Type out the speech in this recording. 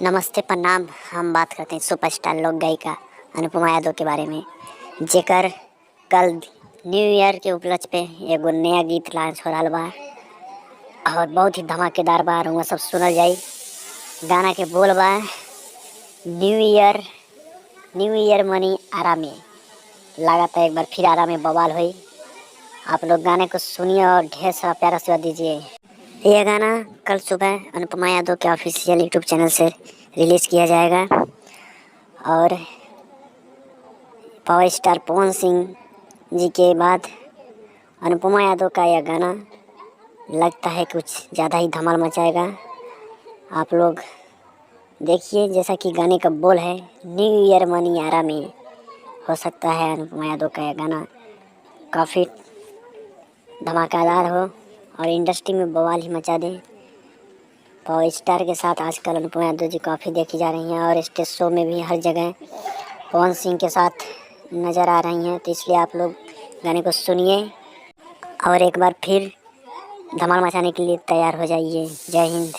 नमस्ते प्रणाम। हम बात करते हैं सुपरस्टार लोक गायिका अनुपमा यादव के बारे में, जेकर कल न्यू ईयर के उपलक्ष्य पे एगो नया गीत लॉन्च हो रहा बा और बहुत ही धमाकेदार बा। रउआ सब सुनल जाई। गाना के बोल बा, न्यू ईयर मनी आरा में। लगातार एक बार फिर आरा में बवाल हुई। आप लोग गाने को सुनिए और ढेर सारा प्यार आशीर्वाद दीजिए। यह गाना कल सुबह अनुपमा यादव के ऑफिशियल यूट्यूब चैनल से रिलीज़ किया जाएगा और पावर स्टार पवन सिंह जी के बाद अनुपमा यादव का यह गाना लगता है कुछ ज़्यादा ही धमाल मचाएगा। आप लोग देखिए, जैसा कि गाने का बोल है, न्यू ईयर मनी आरा में। हो सकता है अनुपमा यादव का यह गाना काफ़ी धमाकेदार हो और इंडस्ट्री में बवाल ही मचा दें। पावर स्टार के साथ आजकल अनुपमा यादव जी काफ़ी देखी जा रही हैं और स्टेज शो में भी हर जगह पवन सिंह के साथ नज़र आ रही हैं। तो इसलिए आप लोग गाने को सुनिए और एक बार फिर धमाल मचाने के लिए तैयार हो जाइए। जय हिंद।